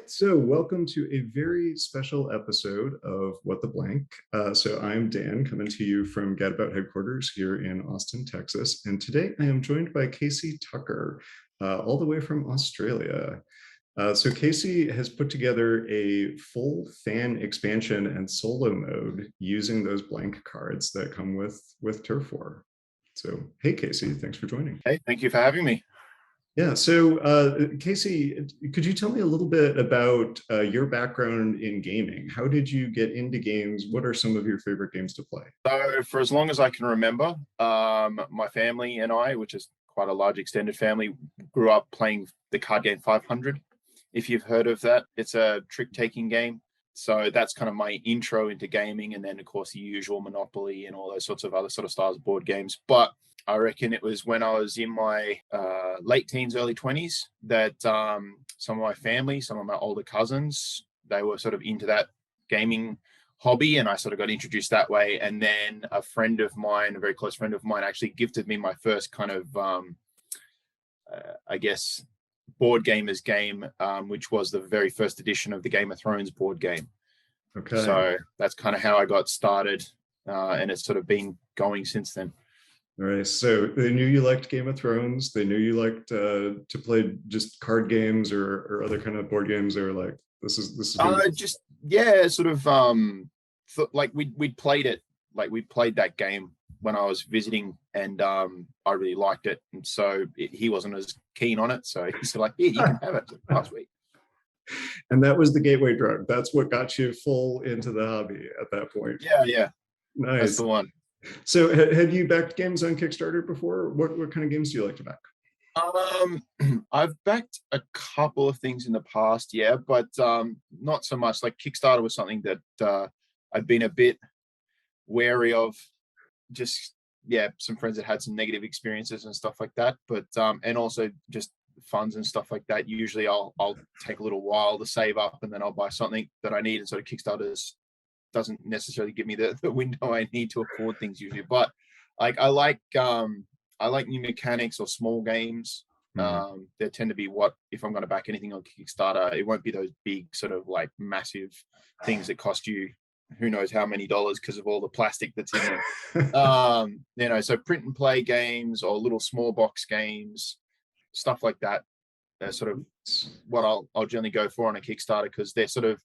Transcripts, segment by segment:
So welcome to a very special episode of What the Blank. So I'm Dan, coming to you from Gadabout headquarters here in Austin, Texas. And today I am joined by Casey Tucker, all the way from Australia. So Casey has put together a full fan expansion and solo mode using those blank cards that come with Turf War. So, hey, Casey, thanks for joining. Hey, thank you for having me. Yeah, so Casey, could you tell me a little bit about your background in gaming? How did you get into games? What are some of your favorite games to play? So for as long as I can remember, my family and I, which is quite a large extended family, grew up playing the card game 500. If you've heard of that, it's a trick-taking game. So that's kind of my intro into gaming. And then, of course, the usual Monopoly and all those sorts of other sort of styles of board games. But I reckon it was when I was in my late teens, early 20s that some of my family, some of my older cousins, they were sort of into that gaming hobby, and I sort of got introduced that way. And then a friend of mine, a very close friend of mine, actually gifted me my first kind of, I guess, board gamers game, which was the very first edition of the Game of Thrones board game. Okay. So that's kind of how I got started, and it's sort of been going since then. All right. So they knew you liked Game of Thrones. They knew you liked to play just card games or other kind of board games. They were like, this is just yeah, sort of like we'd played it, like we played that game when I was visiting, and I really liked it, and so he wasn't as keen on it, so he said like, yeah, you can have it last week. And that was the gateway drug. That's what got you full into the hobby at that point. Yeah, Nice. That's the one. So have you backed games on Kickstarter before? What kind of games do you like to back? I've backed a couple of things in the past, yeah, but not so much. Like Kickstarter was something that I've been a bit wary of. Just some friends that had some negative experiences and stuff like that. But and also just funds and stuff like that. Usually I'll take a little while to save up, and then I'll buy something that I need. And sort of Kickstarter's doesn't necessarily give me the window I need to afford things usually. But like I like new mechanics or small games. There tend to be if I'm going to back anything on Kickstarter, it won't be those big sort of like massive things that cost you who knows how many dollars because of all the plastic that's in there. So print and play games or little small box games, stuff like that. They're sort of what I'll generally go for on a Kickstarter, because they're sort of,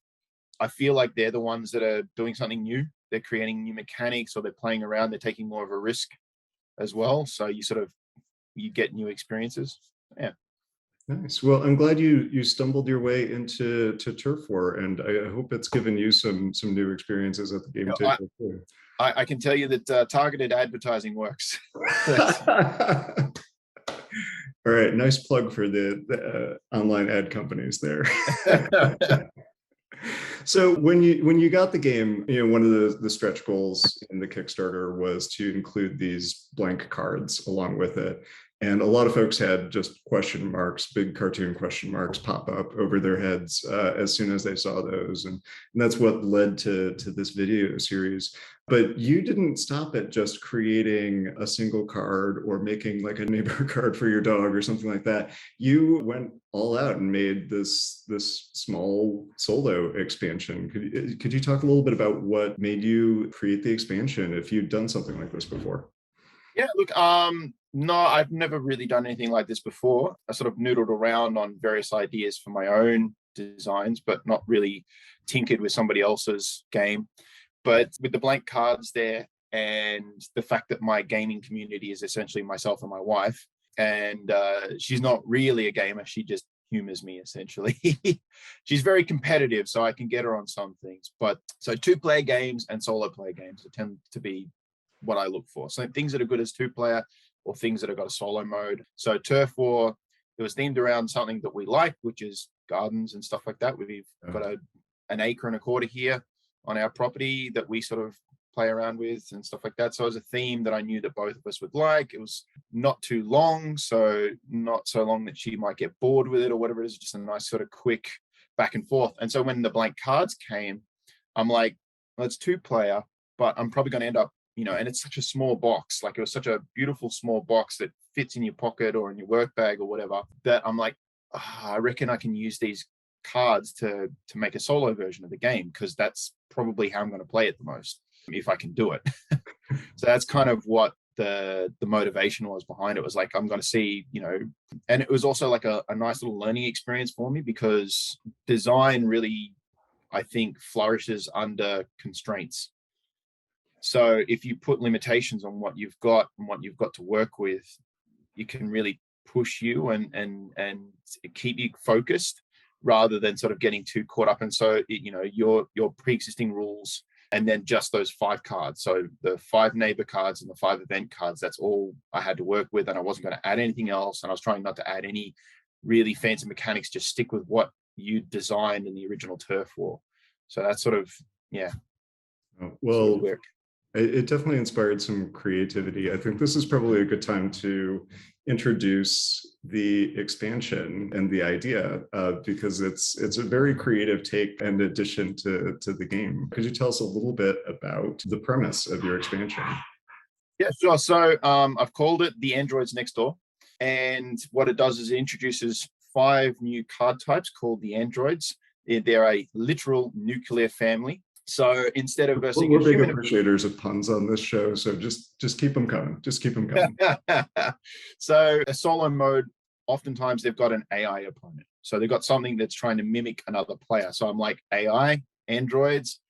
I feel like they're the ones that are doing something new. They're creating new mechanics, or they're playing around. They're taking more of a risk as well. So you get new experiences. Yeah. Nice. Well, I'm glad you stumbled your way into Turf War, and I hope it's given you some new experiences at the game table too. I can tell you that targeted advertising works. All right, nice plug for the online ad companies there. So when you got the game, one of the stretch goals in the Kickstarter was to include these blank cards along with it. And a lot of folks had just question marks, big cartoon question marks pop up over their heads as soon as they saw those. And that's what led to this video series. But you didn't stop at just creating a single card or making like a neighbor card for your dog or something like that. You went all out and made this small solo expansion. Could you talk a little bit about what made you create the expansion if you'd done something like this before? Yeah, look, no, I've never really done anything like this before. I sort of noodled around on various ideas for my own designs, but not really tinkered with somebody else's game. But with the blank cards there, and the fact that my gaming community is essentially myself and my wife, and she's not really a gamer, she just humors me essentially. She's very competitive, so I can get her on some things. But so 2-player games and solo player games tend to be what I look for. So things that are good as 2-player, or things that have got a solo mode. So Turf War, it was themed around something that we like, which is gardens and stuff like that. We've got an acre and a quarter here on our property that we sort of play around with and stuff like that. So it was a theme that I knew that both of us would like. It was not too long, so not so long that she might get bored with it or whatever it is, just a nice sort of quick back and forth. And so when the blank cards came, I'm like, well, it's 2-player, but I'm probably going to end up, and it's such a small box. Like, it was such a beautiful small box that fits in your pocket or in your work bag or whatever, that I'm like, I reckon I can use these cards to make a solo version of the game, because that's probably how I'm going to play it the most, if I can do it. So that's kind of what the motivation was behind it. Was like, I'm going to see, and it was also like a nice little learning experience for me, because design really, I think, flourishes under constraints. So if you put limitations on what you've got and what you've got to work with, you can really push you and keep you focused, rather than sort of getting too caught up. And so, your pre-existing rules, and then just those 5 cards. So the 5 neighbor cards and the 5 event cards, that's all I had to work with. And I wasn't going to add anything else. And I was trying not to add any really fancy mechanics, just stick with what you designed in the original turf war. So that's sort of, well, it definitely inspired some creativity. I think this is probably a good time to introduce the expansion and the idea, because it's a very creative take and addition to the game. Could you tell us a little bit about the premise of your expansion? Yeah, sure. So I've called it The Androids Next Door. And what it does is it introduces 5 new card types called the androids. They're a literal nuclear family. So instead of we're big appreciators of puns on this show, so just keep them coming. Just keep them coming. So a solo mode, oftentimes they've got an AI opponent. So they've got something that's trying to mimic another player. So I'm like, AI, androids,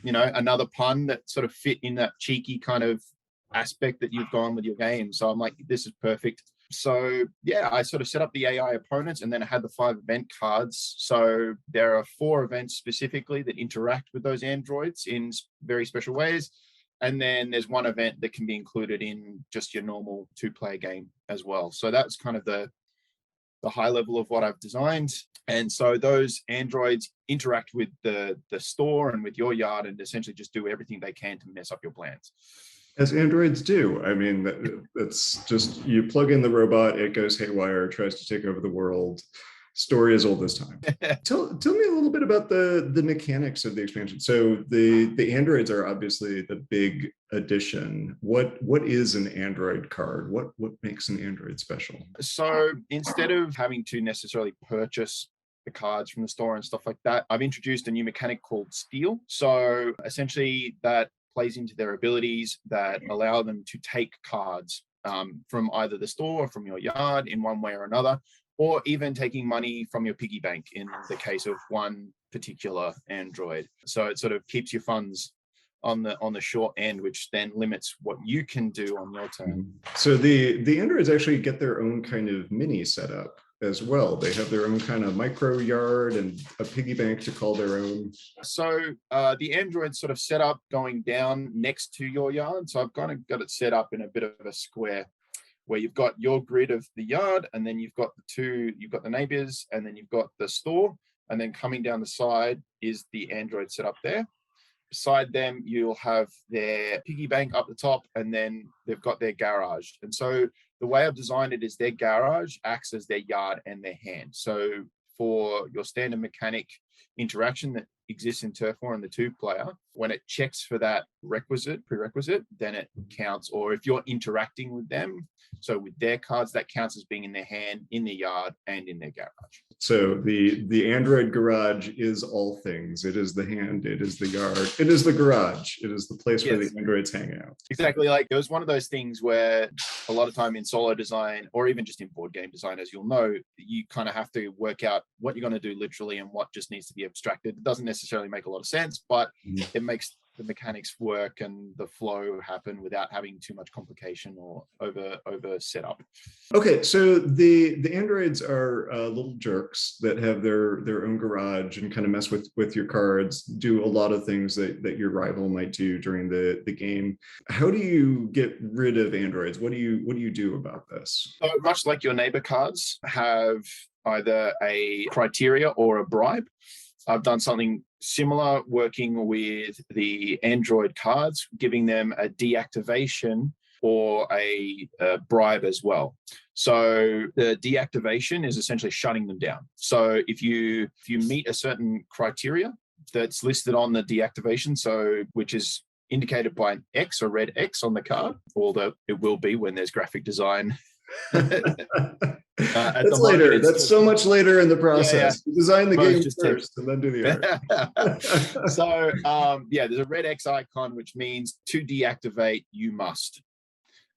another pun that sort of fit in that cheeky kind of aspect that you've gone with your game. So I'm like, this is perfect. So yeah, I sort of set up the AI opponents, and then I had the 5 event cards. So there are 4 events specifically that interact with those androids in very special ways. And then there's 1 event that can be included in just your normal 2-player game as well. So that's kind of the high level of what I've designed. And so those androids interact with the store and with your yard, and essentially just do everything they can to mess up your plans. As androids do. I mean, it's just, you plug in the robot, it goes haywire, tries to take over the world. Story as old as time. Tell me a little bit about the mechanics of the expansion. So the androids are obviously the big addition. What is an android card? What makes an android special? So instead of having to necessarily purchase the cards from the store and stuff like that, I've introduced a new mechanic called Steal. So essentially that plays into their abilities that allow them to take cards from either the store or from your yard in one way or another, or even taking money from your piggy bank in the case of one particular android. So it sort of keeps your funds on the short end, which then limits what you can do on your turn. So the androids actually get their own kind of mini setup as well. They have their own kind of micro yard and a piggy bank to call their own. So the android's sort of set up going down next to your yard. So I've kind of got it set up in a bit of a square, where you've got your grid of the yard, and then you've got the neighbors, and then you've got the store, and then coming down the side is the android set up there. Beside them, you'll have their piggy bank up the top, and then they've got their garage. And so the way I've designed it is their garage acts as their yard and their hand. So for your standard mechanic interaction that exists in Turf War and the 2-player, when it checks for that prerequisite, then it counts. Or if you're interacting with them, so with their cards, that counts as being in their hand, in their yard, and in their garage. So the android garage is all things. It is the hand, it is the yard, it is the garage, it is the place where the androids hang out. Exactly. Like, it was one of those things where a lot of time in solo design, or even just in board game design, as you'll know, you kind of have to work out what you're going to do literally and what just needs to be abstracted. It doesn't necessarily make a lot of sense, but it makes the mechanics work and the flow happen without having too much complication or over setup. Okay, so the androids are little jerks that have their own garage and kind of mess with your cards, do a lot of things that your rival might do during the game. How do you get rid of androids? What do you do about this? So much like your neighbor cards have either a criteria or a bribe, I've done something similar working with the android cards, giving them a deactivation or a bribe as well. So the deactivation is essentially shutting them down. So if you meet a certain criteria that's listed on the deactivation, so which is indicated by an X, or red X on the card, although it will be when there's graphic design At the That's moment, later. it's That's just so much later in the yeah. process. You design the Most game just text. first and then do the art. So yeah, there's a red X icon, which means to deactivate, you must.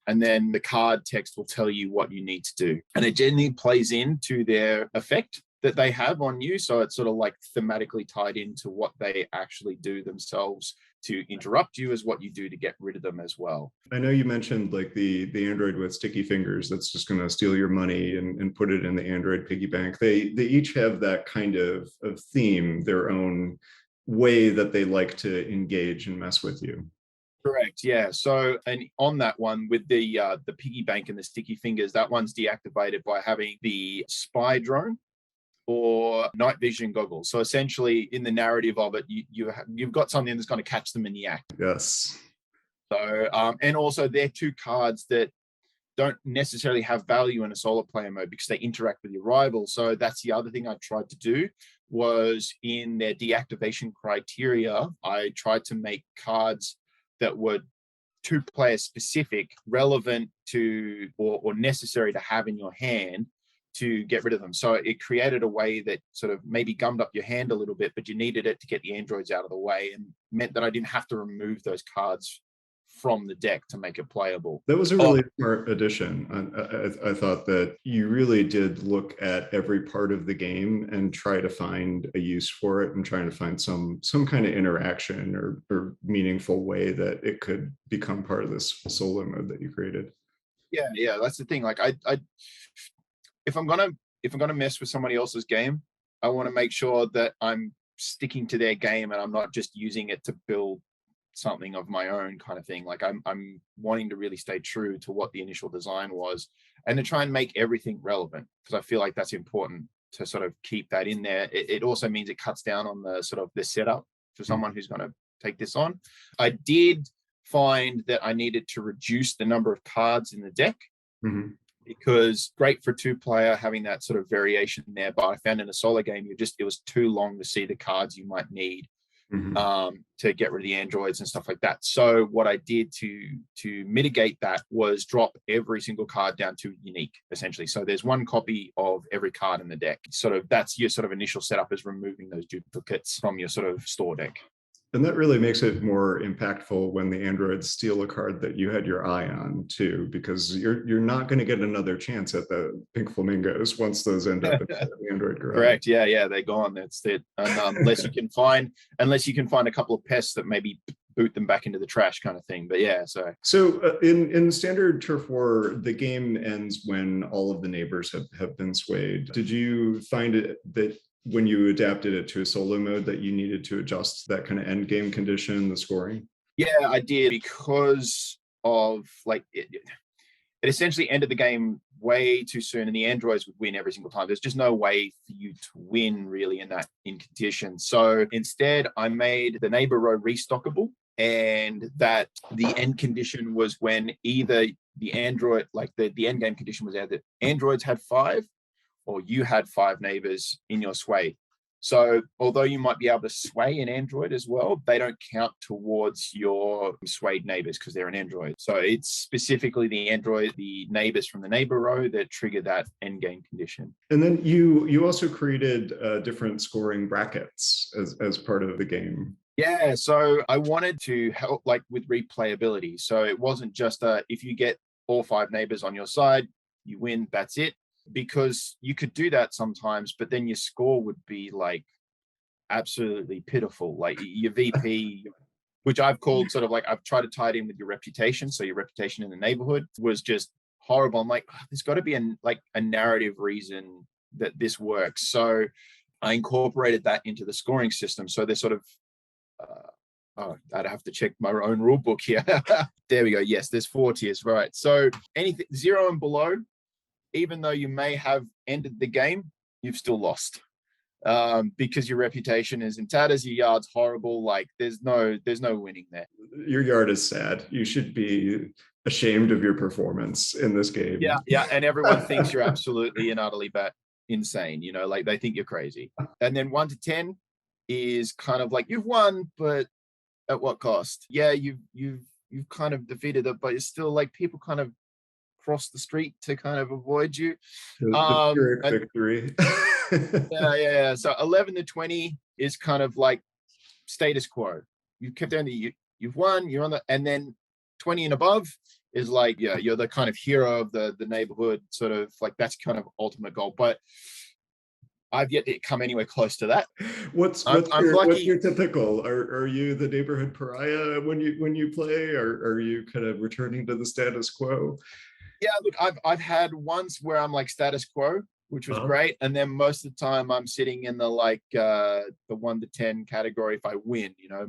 And then the card text will tell you what you need to do. And it generally plays into their effect that they have on you. So it's sort of like thematically tied into what they actually do themselves to interrupt you as what you do to get rid of them as well. I know you mentioned like the Android with sticky fingers that's just going to steal your money and put it in the Android piggy bank. They each have that kind of theme, their own way that they like to engage and mess with you. Correct. Yeah. So, and on that one with the piggy bank and the sticky fingers, that one's deactivated by having the spy drone or night vision goggles. So essentially, in the narrative of it, you've got something that's going to catch them in the act. Yes. So, and also they're two cards that don't necessarily have value in a solo player mode because they interact with your rival. So that's the other thing I tried to do was in their deactivation criteria, I tried to make cards that were two-player specific, relevant to or necessary to have in your hand to get rid of them. So it created a way that sort of maybe gummed up your hand a little bit, but you needed it to get the androids out of the way and meant that I didn't have to remove those cards from the deck to make it playable. That was a really smart addition. I thought that you really did look at every part of the game and try to find a use for it and trying to find some kind of interaction or meaningful way that it could become part of this solo mode that you created. Yeah, that's the thing. Like I if I'm gonna mess with somebody else's game, I want to make sure that I'm sticking to their game and I'm not just using it to build something of my own kind of thing. Like I'm wanting to really stay true to what the initial design was and to try and make everything relevant because I feel like that's important to sort of keep that in there. It also means it cuts down on the sort of the setup for someone who's going to take this on. I did find that I needed to reduce the number of cards in the deck because great for two-player having that sort of variation there, but I found in a solo game it was too long to see the cards you might need to get rid of the androids and stuff like that. So what I did to mitigate that was drop every single card down to unique, essentially. So there's one copy of every card in the deck. Sort of that's your sort of initial setup, is removing those duplicates from your sort of store deck. And that really makes it more impactful when the androids steal a card that you had your eye on too, because you're not going to get another chance at the pink flamingos once those end up in the android garage. Correct. Yeah, they're gone. That's it. And unless you can find a couple of pests that maybe boot them back into the trash kind of thing. But yeah, so in standard turf war, the game ends when all of the neighbors have been swayed. Did you find it that when you adapted it to a solo mode that you needed to adjust that kind of end game condition, the scoring? Yeah, I did, because of like it essentially ended the game way too soon and the androids would win every single time. There's just no way for you to win really in condition. So instead I made the neighbor row restockable, and that the end condition was when either the android, like the end game condition was either androids had 5 or you had 5 neighbors in your sway. So although you might be able to sway an android as well, they don't count towards your swayed neighbors because they're an android. So it's specifically the neighbors from the neighbor row that trigger that end game condition. And then you also created different scoring brackets as part of the game. Yeah, so I wanted to help like with replayability. So it wasn't just if you get all 5 neighbors on your side, you win, that's it. Because you could do that sometimes, but then your score would be like absolutely pitiful. Like your VP, which I've called sort of like, I've tried to tie it in with your reputation. So your reputation in the neighborhood was just horrible. I'm like, there's got to be a narrative reason that this works. So I incorporated that into the scoring system. So they're sort of, I'd have to check my own rule book here. There we go. Yes, there's 4 tiers, right? So anything 0 and below, even though you may have ended the game, you've still lost because your reputation is in tatters, your yard's horrible. Like there's no winning there. Your yard is sad. You should be ashamed of your performance in this game. Yeah, and everyone thinks you're absolutely and utterly insane. You know, like they think you're crazy. And then 1 to 10 is kind of like you've won, but at what cost? Yeah, you've kind of defeated it, but it's still like people kind of cross the street to kind of avoid you. The Pyrrhic victory. Yeah. So 11 to 20 is kind of like status quo. You've kept down you've won, you're on the, and then 20 and above is like, yeah, you're the kind of hero of the neighborhood, sort of like that's kind of ultimate goal. But I've yet to come anywhere close to that. What's your typical? Are you the neighborhood pariah when you play, or are you kind of returning to the status quo? Yeah, look, I've had once where I'm like status quo, which was great, and then most of the time I'm sitting in the like the 1 to 10 category if I win. You know,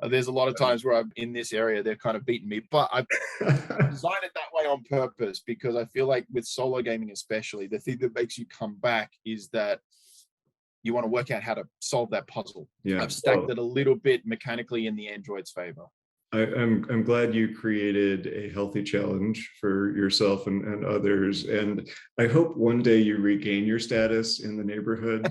there's a lot of times where I'm in this area, they're kind of beating me, but I've designed it that way on purpose because I feel like with solo gaming, especially, the thing that makes you come back is that you want to work out how to solve that puzzle. Yeah. I've stacked it a little bit mechanically in the Android's favor. I'm glad you created a healthy challenge for yourself and others, and I hope one day you regain your status in the neighborhood.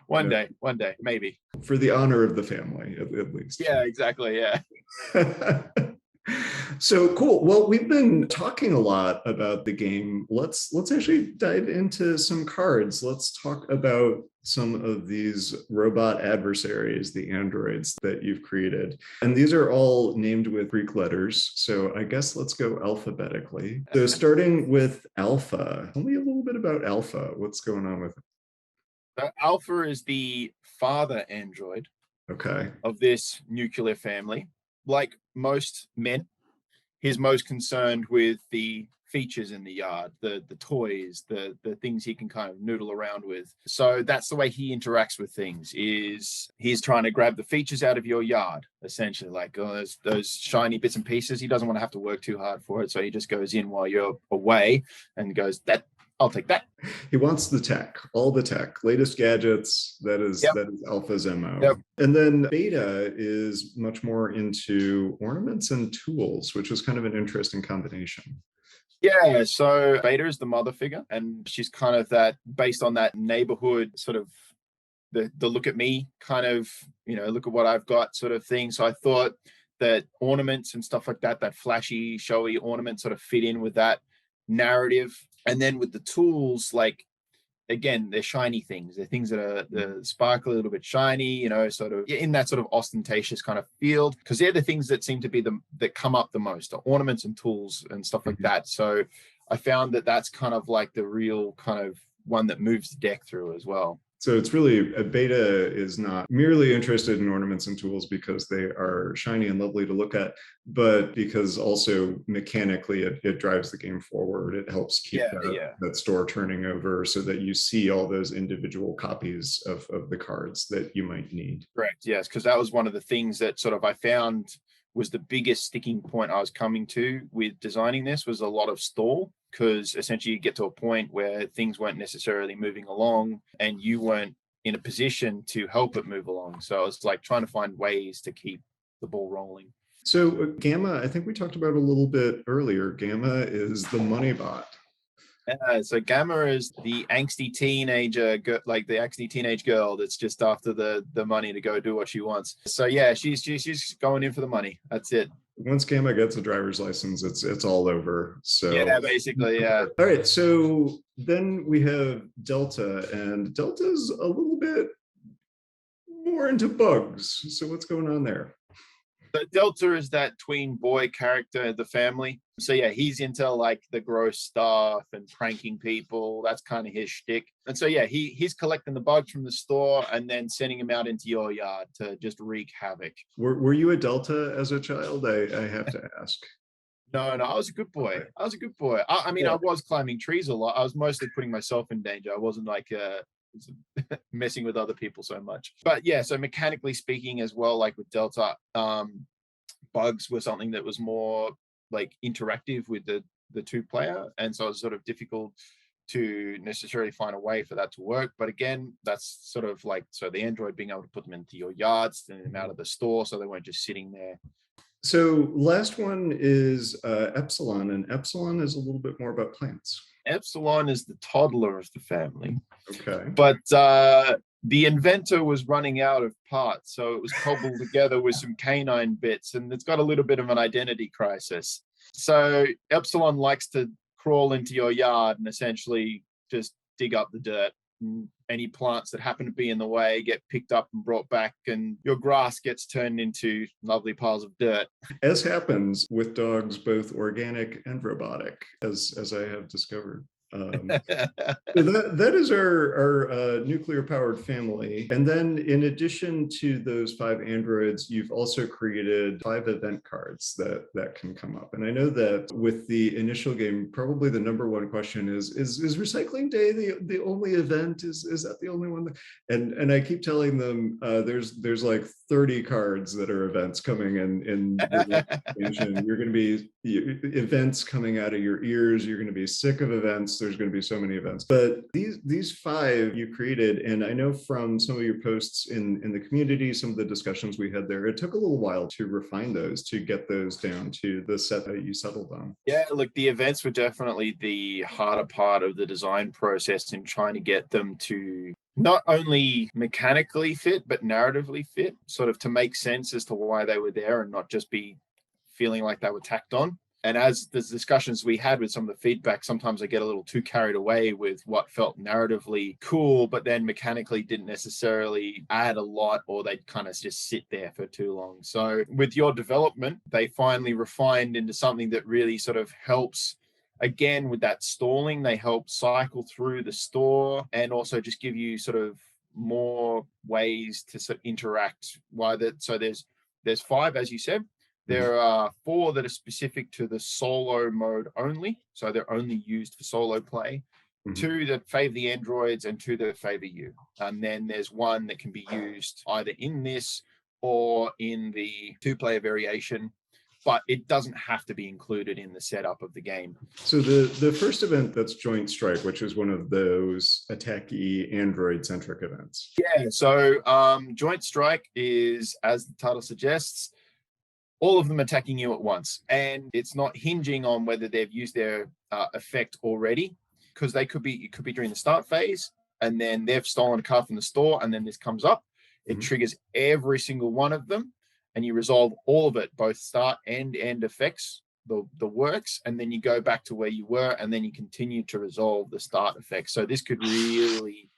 One day, maybe. For the honor of the family, at least. Yeah, exactly. Yeah. So cool. Well, we've been talking a lot about the game. Let's actually dive into some cards. Let's talk about some of these robot adversaries, the androids that you've created. And these are all named with Greek letters. So I guess let's go alphabetically. So starting with Alpha. Tell me a little bit about Alpha. What's going on with it? Alpha is the father android of this nuclear family. Like most men, he's most concerned with the features in the yard, the toys, the things he can kind of noodle around with. So that's the way he interacts with things, is he's trying to grab the features out of your yard, essentially, like those shiny bits and pieces. He doesn't want to have to work too hard for it. So he just goes in while you're away and goes, I'll take that. He wants the tech, all the tech, latest gadgets. That is Alpha's MO. And then Beta is much more into ornaments and tools, which is kind of an interesting combination. Yeah, so Beta is the mother figure, and she's kind of that, based on that neighborhood sort of the look at me kind of, you know, look at what I've got sort of thing. So I thought that ornaments and stuff like that, that flashy, showy ornaments sort of fit in with that narrative. And then with the tools, like, again, they're shiny things. They're things that are the sparkle a little bit shiny, you know, sort of in that sort of ostentatious kind of field, because they're the things that seem to be that come up the most, ornaments and tools and stuff like that. So I found that that's kind of like the real kind of one that moves the deck through as well. So it's really, a Beta is not merely interested in ornaments and tools because they are shiny and lovely to look at, but because also mechanically it drives the game forward. It helps keep that store turning over so that you see all those individual copies of the cards that you might need. Correct, yes, because that was one of the things that sort of I found was the biggest sticking point I was coming to with designing this, was a lot of stall, because essentially you get to a point where things weren't necessarily moving along and you weren't in a position to help it move along. So it's like trying to find ways to keep the ball rolling. So Gamma, I think we talked about a little bit earlier. Gamma is the money bot. So Gamma is the angsty teenager, like the angsty teenage girl that's just after the money to go do what she wants. So yeah, she's going in for the money. That's it. Once Gamma gets a driver's license, it's all over. So yeah, basically, yeah. All right, so then we have Delta, and Delta's a little bit more into bugs. So what's going on there? So Delta is that tween boy character of the family. So yeah, he's into like the gross stuff and pranking people. That's kind of his shtick. And so yeah, he's collecting the bugs from the store and then sending them out into your yard to just wreak havoc. Were you a Delta as a child? I have to ask. No, I was a good boy. Okay. I was a good boy. I mean, I was climbing trees a lot. I was mostly putting myself in danger. I wasn't like messing with other people so much. But yeah, so mechanically speaking as well, like with Delta, bugs were something that was more like interactive with the two player, and so it's sort of difficult to necessarily find a way for that to work. But again, that's sort of like, so the android being able to put them into your yards, send them out of the store so they weren't just sitting there. So last one is Epsilon, and Epsilon is a little bit more about plants. Epsilon is the toddler of the family. Okay. But the inventor was running out of parts, so it was cobbled together with some canine bits, and it's got a little bit of an identity crisis. So Epsilon likes to crawl into your yard and essentially just dig up the dirt. Any plants that happen to be in the way get picked up and brought back, and your grass gets turned into lovely piles of dirt. As happens with dogs, both organic and robotic, as I have discovered. That is our nuclear powered family. And then in addition to those 5 androids, you've also created 5 event cards that can come up. And I know that with the initial game, probably the number one question is recycling day the only event? Is that the only one? And I keep telling them there's like 30 cards that are events coming in the expansion. You're going to be events coming out of your ears. You're going to be sick of events. There's going to be so many events, but these 5 you created, and I know from some of your posts in the community, some of the discussions we had there, it took a little while to refine those, to get those down to the set that you settled on. Yeah, look, the events were definitely the harder part of the design process in trying to get them to not only mechanically fit, but narratively fit, sort of to make sense as to why they were there and not just be feeling like they were tacked on. And as the discussions we had with some of the feedback, sometimes I get a little too carried away with what felt narratively cool, but then mechanically didn't necessarily add a lot, or they'd kind of just sit there for too long. So with your development, they finally refined into something that really sort of helps. Again, with that stalling, they help cycle through the store and also just give you sort of more ways to sort of interact. So there's 5, as you said. There are 4 that are specific to the solo mode only, so they're only used for solo play. 2 that favor the androids and 2 that favor you. And then there's 1 that can be used either in this or in the 2-player variation, but it doesn't have to be included in the setup of the game. So the first event, that's Joint Strike, which is one of those attacky android-centric events. Yeah, so Joint Strike is, as the title suggests, all of them attacking you at once, and it's not hinging on whether they've used their effect already, because it could be during the start phase, and then they've stolen a card from the store, and then this comes up. It triggers every single one of them, and you resolve all of it, both start and end effects, the works, and then you go back to where you were, and then you continue to resolve the start effects. So this could really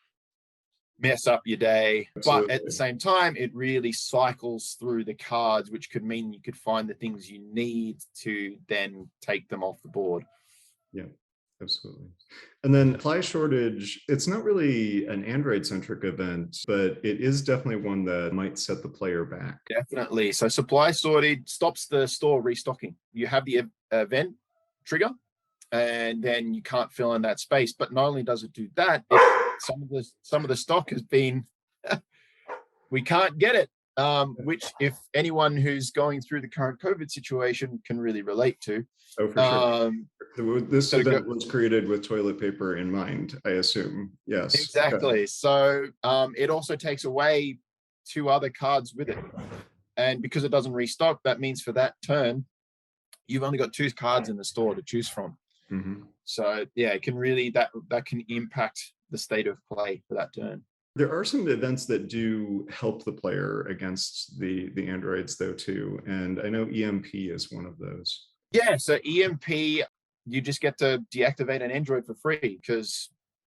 mess up your day. Absolutely. But at the same time, it really cycles through the cards, which could mean you could find the things you need to then take them off the board. Yeah, absolutely. And then supply shortage, it's not really an Android-centric event, but it is definitely one that might set the player back. Definitely. So supply shortage stops the store restocking. You have the event trigger, and then you can't fill in that space. But not only does it do that, some of the stock has been we can't get it, which if anyone who's going through the current COVID situation can really relate to. Oh, for sure. This event was created with toilet paper in mind, I assume. Yes, exactly. Okay. So it also takes away 2 other cards with it, and because it doesn't restock, that means for that turn you've only got 2 cards in the store to choose from. So yeah, it can really that can impact the state of play for that turn. There are some events that do help the player against the androids though too, and I know EMP is one of those. Yeah, so EMP, you just get to deactivate an android for free, because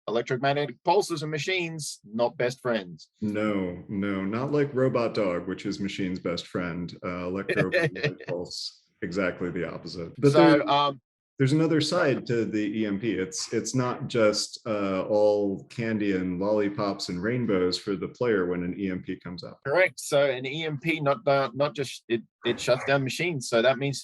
electromagnetic pulses and machines not best friends. No, not like Robot Dog, which is machine's best friend. Electromagnetic pulse, exactly the opposite. But so there's another side to the EMP. It's not just all candy and lollipops and rainbows for the player when an EMP comes up. Correct. So an EMP not just it shuts down machines. So that means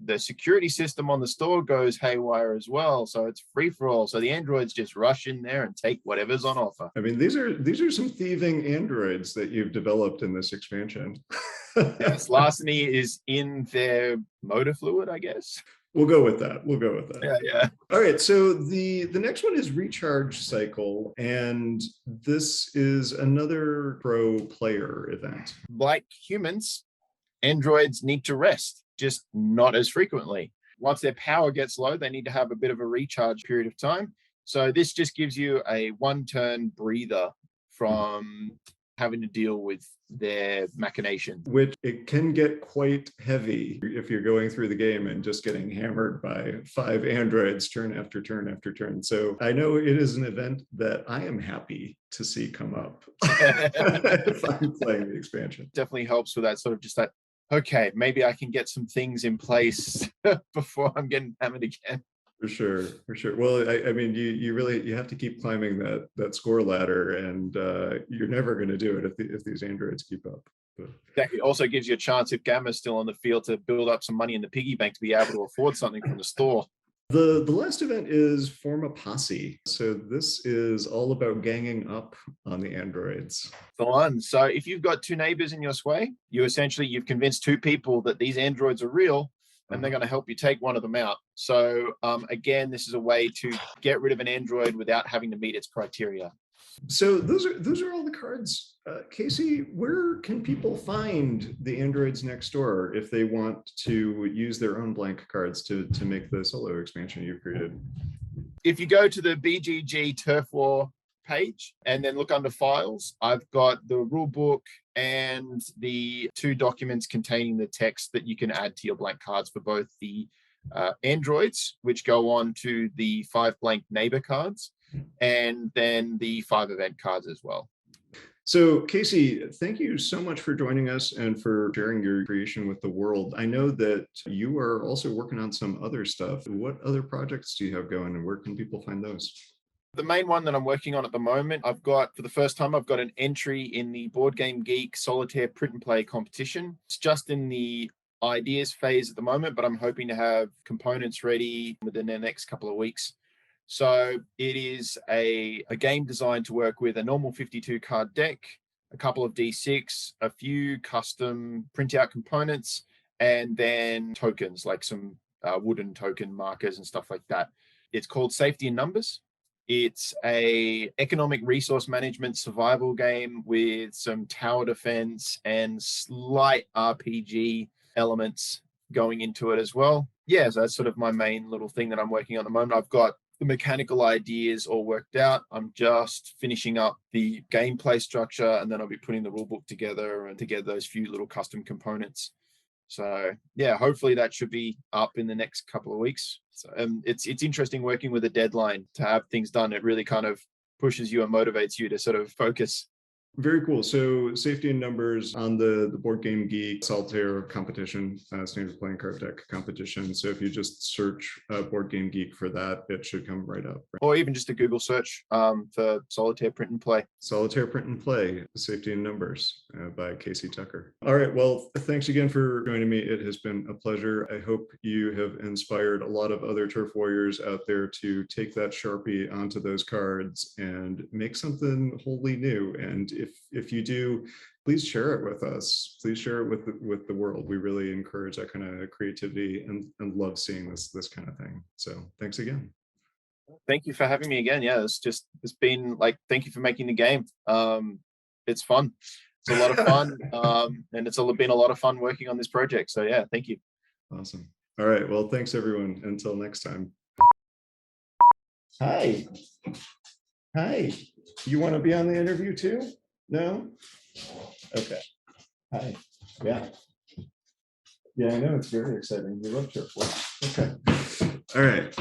the security system on the store goes haywire as well. So it's free for all. So the androids just rush in there and take whatever's on offer. I mean, these are some thieving androids that you've developed in this expansion. Yes, larceny is in their motor fluid, I guess. We'll go with that. Yeah. All right. So the next one is Recharge Cycle, and this is another pro player event. Like humans, androids need to rest, just not as frequently. Once their power gets low, they need to have a bit of a recharge period of time. So this just gives you a 1-turn breather from having to deal with their machinations. Which it can get quite heavy if you're going through the game and just getting hammered by 5 androids turn after turn after turn. So I know it is an event that I am happy to see come up if I'm playing the expansion. Definitely helps with that sort of just that, okay, maybe I can get some things in place before I'm getting hammered again. For sure, for sure. Well, I mean, you really have to keep climbing that score ladder, and you're never going to do it if these androids keep up. But It also gives you a chance, if Gamma's still on the field, to build up some money in the piggy bank to be able to afford something from the store. the last event is Form a Posse. So this is all about ganging up on the androids. The one. So if you've got 2 neighbors in your sway, you've convinced 2 people that these androids are real, and they're going to help you take one of them out. So again, this is a way to get rid of an android without having to meet its criteria. So those are all the cards. Casey, where can people find the androids next door if they want to use their own blank cards to make the solo expansion you've created? If you go to the BGG Turf War page and then look under files, I've got the rule book and the 2 documents containing the text that you can add to your blank cards for both the androids, which go on to the 5 blank neighbor cards, and then the 5 event cards as well. So Casey, thank you so much for joining us and for sharing your creation with the world. I know that you are also working on some other stuff. What other projects do you have going, and where can people find those? The main one that I'm working on at the moment, for the first time, I've got an entry in the Board Game Geek Solitaire Print and Play competition. It's just in the ideas phase at the moment, but I'm hoping to have components ready within the next couple of weeks. So it is a game designed to work with a normal 52 card deck, a couple of D6, a few custom printout components, and then tokens like some wooden token markers and stuff like that. It's called Safety in Numbers. It's a economic resource management survival game with some tower defense and slight RPG elements going into it as well. Yeah, so that's sort of my main little thing that I'm working on at the moment. I've got the mechanical ideas all worked out. I'm just finishing up the gameplay structure, and then I'll be putting the rulebook together and together those few little custom components. So yeah, hopefully that should be up in the next couple of weeks. So it's interesting working with a deadline to have things done. It really kind of pushes you and motivates you to sort of focus. Very cool. So Safety in Numbers on the Board Game Geek Solitaire competition, standard playing card deck competition. So if you just search Board Game Geek for that, it should come right up. Or even just a Google search for Solitaire Print and Play. Solitaire Print and Play, Safety in Numbers by Casey Tucker. All right. Well, thanks again for joining me. It has been a pleasure. I hope you have inspired a lot of other turf warriors out there to take that Sharpie onto those cards and make something wholly new. And if you do, please share it with us. Please share it with the world. We really encourage that kind of creativity and love seeing this kind of thing. So thanks again. Thank you for having me again. Yeah, it's been like, thank you for making the game. It's fun. It's a lot of fun. And it's been a lot of fun working on this project. So yeah, thank you. Awesome. All right. Well, thanks everyone. Until next time. Hi. Hi. You want to be on the interview too? No? Okay. Hi. Yeah. Yeah, I know. It's very exciting. We love turf war. Okay. All right.